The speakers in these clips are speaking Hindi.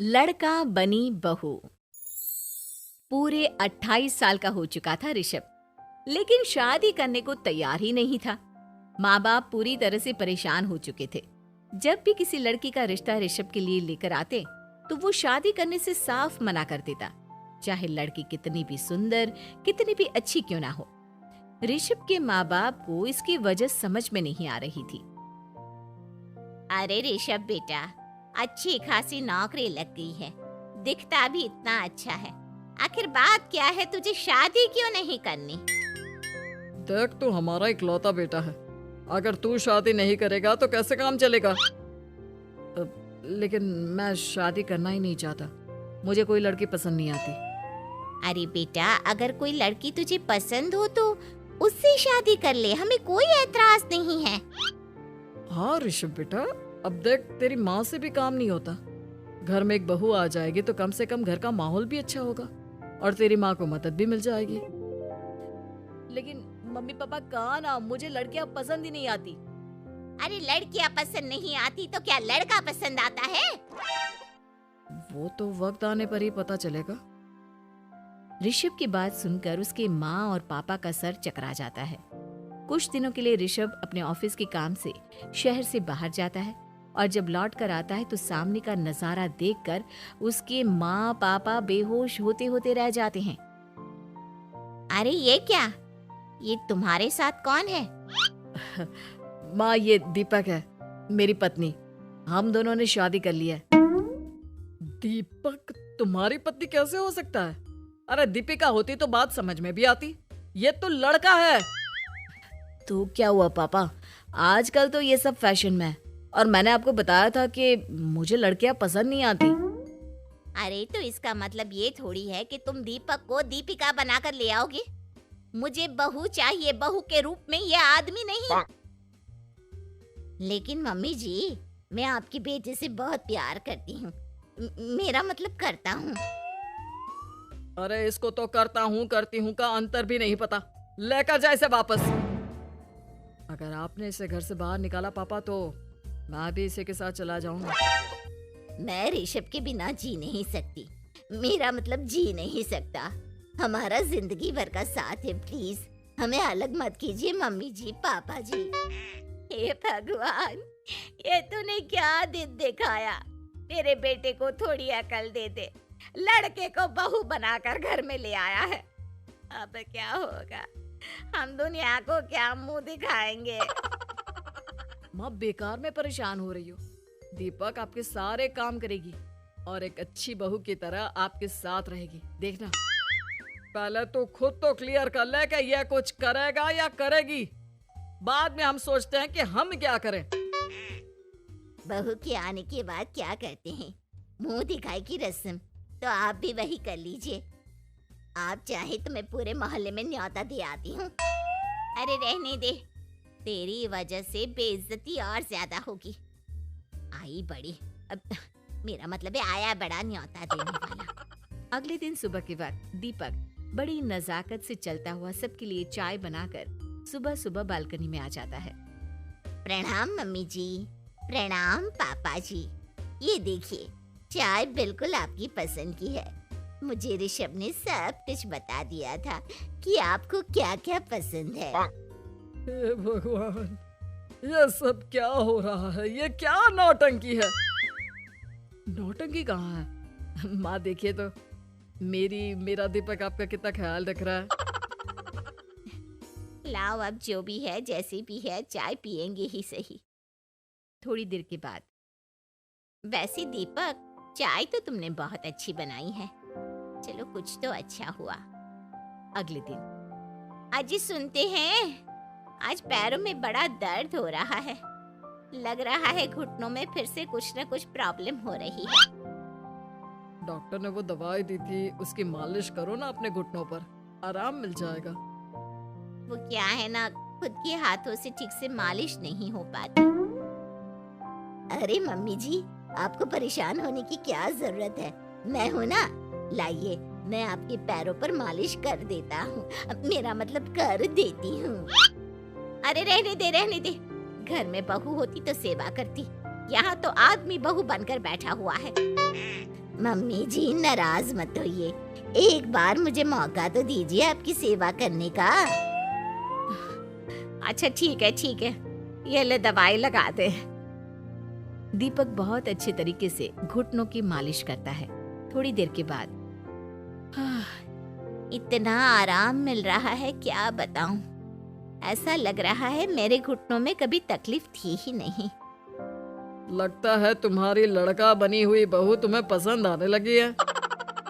लड़का बनी बहू। पूरे 28 साल का हो चुका था ऋषभ, लेकिन शादी करने को तैयार ही नहीं था। माँ बाप पूरी तरह से परेशान हो चुके थे। जब भी किसी लड़की का रिश्ता ऋषभ के लिए लेकर आते तो वो शादी करने से साफ मना कर देता, चाहे लड़की कितनी भी सुंदर, कितनी भी अच्छी क्यों ना हो। ऋषभ के माँ बाप को इसकी वजह समझ में नहीं आ रही थी। अरे ऋषभ बेटा, अच्छी खासी नौकरी लग गई है, दिखता भी इतना अच्छा है, आखिर बात क्या है, तुझे शादी क्यों नहीं करनी? देख, तू हमारा इकलौता बेटा है, अगर तू शादी नहीं करेगा तो कैसे काम चलेगा। लेकिन मैं शादी करना ही नहीं चाहता, मुझे कोई लड़की पसंद नहीं आती। अरे बेटा, अगर कोई लड़की तुझे पसंद हो तो उससे शादी कर ले, हमें कोई ऐतराज नहीं है। हाँ ऋषभ बेटा, अब देख, तेरी माँ से भी काम नहीं होता। घर में एक बहू आ जाएगी तो कम से कम घर का माहौल भी अच्छा होगा और तेरी माँ को मदद भी मिल जाएगी। लेकिन मम्मी पापा कहाँ ना, मुझे लड़कियां पसंद ही नहीं आती। अरे लड़कियां पसंद नहीं आती तो क्या लड़का पसंद आता है? वो तो वक्त आने पर ही पता चलेगा। ऋषभ की बात सुनकर उसके माँ और पापा का सर चकरा जाता है। कुछ दिनों के लिए ऋषभ अपने ऑफिस के काम से शहर से बाहर जाता है और जब लौट कर आता है तो सामने का नजारा देखकर उसके माँ पापा बेहोश होते होते रह जाते हैं। अरे ये क्या, ये तुम्हारे साथ कौन है? माँ, ये दीपक है, मेरी पत्नी। हम दोनों ने शादी कर ली है। दीपक तुम्हारी पत्नी कैसे हो सकता है? अरे दीपिका होती तो बात समझ में भी आती, ये तो लड़का है। तो क्या हुआ पापा, आजकल तो ये सब फैशन में है और मैंने आपको बताया था कि मुझे लड़कियां पसंद नहीं आती। अरे तो इसका मतलब ये थोड़ी है कि तुम दीपक को दीपिका बनाकर ले आओगे। मुझे बहू चाहिए, बहू के रूप में, ये आदमी नहीं। लेकिन मम्मी जी, मैं आपकी बेटी से बहुत प्यार करती हूँ, मेरा मतलब करता हूँ। अरे इसको तो करता हूँ करती हूँ का अंतर भी नहीं पता, लेकर जाए इसे वापस। अगर आपने इसे घर से बाहर निकाला पापा तो मैं भी इसे के साथ चला जाऊंगा। मैं ऋषभ के बिना जी नहीं सकती, मेरा मतलब जी नहीं सकता। हमारा जिंदगी भर का साथ है, प्लीज हमें अलग मत कीजिए मम्मी जी, पापा जी। हे भगवान, ये तूने क्या दिन दिखाया? तेरे बेटे को थोड़ी अकल दे दे, लड़के को बहू बनाकर घर में ले आया है। अब क्या होगा, हम दुनिया को क्या मुंह दिखाएंगे? माँ, बेकार में परेशान हो रही हो। दीपक आपके सारे काम करेगी और एक अच्छी बहू की तरह आपके साथ रहेगी, देखना। पहले तो खुद तो क्लियर कर ले कि यह कुछ करेगा या करेगी, बाद में हम सोचते हैं कि हम क्या करें। बहू के आने के बाद क्या करते हैं, मुंह दिखाई की रस्म, तो आप भी वही कर लीजिए। आप चाहे तो मैं पूरे मोहल्ले में न्योता दे आती हूँ। अरे रहने दे, तेरी वजह से बेइज्जती और ज्यादा होगी। आई बड़ी, अब मेरा मतलब है आया बड़ा न्योता देने वाला। अगले दिन सुबह के वक्त दीपक बड़ी नजाकत से चलता हुआ सबके लिए चाय बनाकर सुबह सुबह बालकनी में आ जाता है। प्रणाम मम्मी जी, प्रणाम पापा जी। ये देखिए, चाय बिल्कुल आपकी पसंद की है। मुझे ऋषभ ने सब कुछ बता दिया था कि आपको क्या क्या पसंद है। हे भगवान, ये सब क्या हो रहा है? ये क्या नौटंकी है? नौटंकी कहाँ है? माँ देखिए तो, मेरा दीपक आपका कितना ख्याल रख रहा है। लाओ, अब जो भी है, जैसे भी है, चाय पियेंगे ही सही। थोड़ी देर के बाद, वैसे दीपक, चाय तो तुमने बहुत अच्छी बनाई है, चलो कुछ तो अच्छा हुआ। अगले दिन, अजी सुनते हैं, आज पैरों में बड़ा दर्द हो रहा है, लग रहा है घुटनों में फिर से कुछ न कुछ प्रॉब्लम हो रही है। डॉक्टर ने वो दवाई दी थी, उसकी मालिश करो ना अपने घुटनों पर, आराम मिल जाएगा। वो क्या है ना, खुद के हाथों से ठीक से मालिश नहीं हो पाती। अरे मम्मी जी, आपको परेशान होने की क्या जरूरत है, मैं हूँ ना, लाइए मैं आपके पैरों पर मालिश कर देता हूँ, मेरा मतलब कर देती हूँ। अरे रहने दे, रहने दे, घर में बहू होती तो सेवा करती, यहाँ तो आदमी बहू बनकर बैठा हुआ है। मम्मी जी नाराज मत होइए, एक बार मुझे मौका तो दीजिए आपकी सेवा करने का। अच्छा ठीक है, ये ले दवाई लगा दे। दीपक बहुत अच्छे तरीके से घुटनों की मालिश करता है। थोड़ी देर के बाद इतना आराम मिल रहा है क्या बताऊं, ऐसा लग रहा है मेरे घुटनों में कभी तकलीफ थी ही नहीं। लगता है तुम्हारी लड़का बनी हुई बहू तुम्हें पसंद आने लगी है।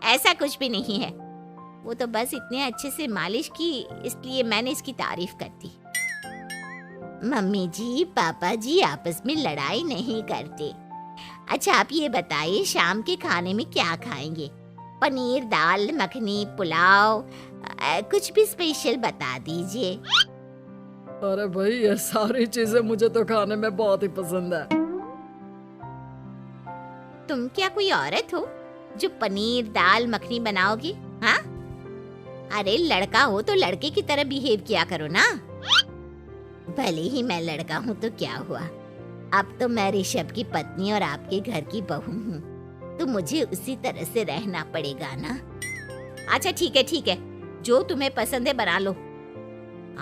ऐसा कुछ भी नहीं है, वो तो बस इतने अच्छे से मालिश की इसलिए मैंने इसकी तारीफ कर दी। मम्मी जी पापा जी आपस में लड़ाई नहीं करते। अच्छा आप ये बताइए शाम के खाने में क्या खाएंगे? पनीर, दाल मखनी, पुलाव, कुछ भी स्पेशल बता दीजिए। अरे भाई ये सारी चीजें मुझे तो खाने में बहुत ही पसंद है। तुम क्या कोई औरत हो जो पनीर दाल मखनी बनाओगी? हाँ, अरे लड़का हो तो लड़के की तरह बिहेव किया करो ना। भले ही मैं लड़का हूँ तो क्या हुआ, अब तो मैं ऋषभ की पत्नी और आपके घर की बहू हूँ, तो मुझे उसी तरह से रहना पड़ेगा ना। अच्छा ठीक है, जो तुम्हें पसंद है बना लो।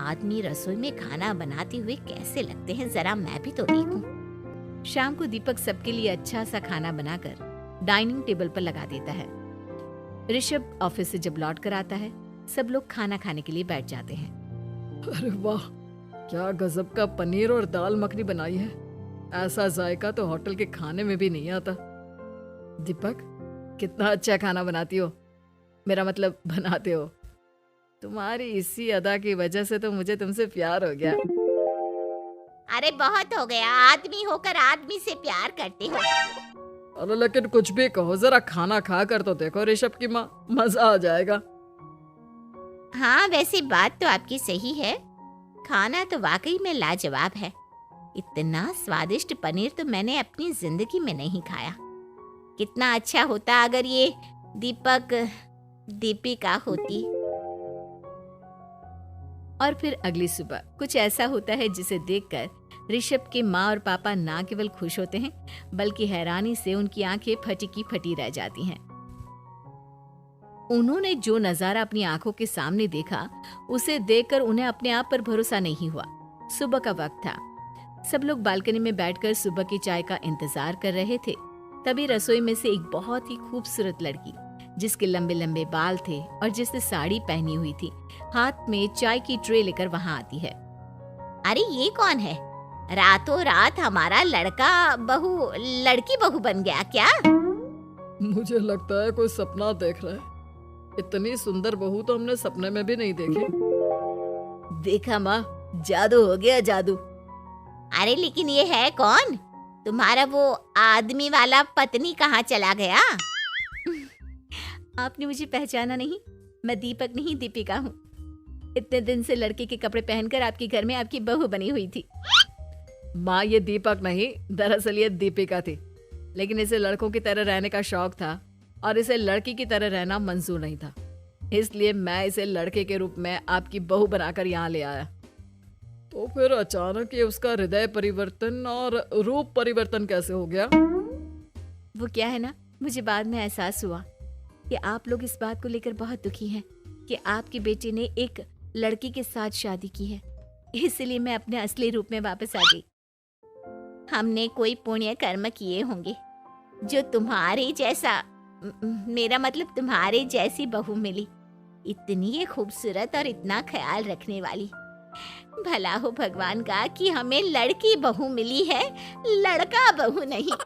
आदमी रसोई में खाना बनाते हुए कैसे लगते हैं, जरा मैं भी तो देखूं। शाम को दीपक सबके लिए अच्छा सा खाना बनाकर डाइनिंग टेबल पर लगा देता है। ऋषभ ऑफिस से जब लौट कर आता है, सब लोग खाना खाने के लिए बैठ जाते हैं। अरे वाह, क्या गजब का पनीर और दाल मखनी बनाई है। ऐसा जायका तो होटल के खाने में भी नहीं आता। दीपक कितना अच्छा खाना बनाती हो, मेरा मतलब बनाते हो। तुम्हारी इसी अदा की वजह से तो मुझे तुमसे प्यार हो गया। अरे बहुत हो गया, आदमी होकर आदमी से प्यार करते हो। अरे लेकिन कुछ भी कहो, जरा खाना खा कर तो देखो ऋषभ की माँ, मजा आ जाएगा। हाँ वैसे बात तो आपकी सही है, खाना तो वाकई में लाजवाब है। इतना स्वादिष्ट पनीर तो मैंने अपनी जिंदगी में नहीं खाया। कितना अच्छा होता अगर ये दीपिका होती। और फिर अगली सुबह कुछ ऐसा होता है जिसे देखकर ऋषभ के माँ और पापा ना केवल खुश होते हैं बल्कि हैरानी से उनकी आंखें फटी की फटी रह जाती हैं। उन्होंने जो नजारा अपनी आंखों के सामने देखा उसे देखकर उन्हें अपने आप पर भरोसा नहीं हुआ। सुबह का वक्त था, सब लोग बालकनी में बैठकर सुबह की चाय का इंतजार कर रहे थे। तभी रसोई में से एक बहुत ही खूबसूरत लड़की, जिसके लंबे लंबे बाल थे और जिसने साड़ी पहनी हुई थी, हाथ में चाय की ट्रे लेकर वहां आती है। अरे ये कौन है? रातों रात हमारा लड़की बहू बन गया क्या? मुझे लगता है कोई सपना देख रहा है। इतनी सुंदर बहू तो हमने सपने में भी नहीं देखी। देखा माँ, जादू हो गया, जादू। अरे लेकिन ये है कौन? तुम्हारा वो आदमी वाला पत्नी कहाँ चला गया? आपने मुझे पहचाना नहीं? मैं दीपक नहीं दीपिका हूँ। इतने दिन से लड़के के कपड़े पहनकर आपके घर में आपकी बहू बनी हुई थी। माँ ये दीपक नहीं, दरअसल ये दीपिका थी, लेकिन इसे लड़कों की तरह रहने का शौक था और इसे लड़की की तरह रहना मंजूर नहीं था, इसलिए मैं इसे लड़के के रूप में आपकी बहू बनाकर यहाँ ले आया। तो फिर अचानक ये उसका हृदय परिवर्तन और रूप परिवर्तन कैसे हो गया? वो क्या है ना, मुझे बाद में एहसास हुआ कि आप लोग इस बात को लेकर बहुत दुखी हैं कि आपकी बेटी ने एक लड़की के साथ शादी की है, इसलिए मैं अपने असली रूप में वापस आ गई। हमने कोई पुण्य कर्म किए होंगे जो तुम्हारे जैसा, मेरा मतलब तुम्हारे जैसी बहू मिली, इतनी खूबसूरत और इतना ख्याल रखने वाली। भला हो भगवान का कि हमें लड़की बहू मिली है, लड़का बहू नहीं।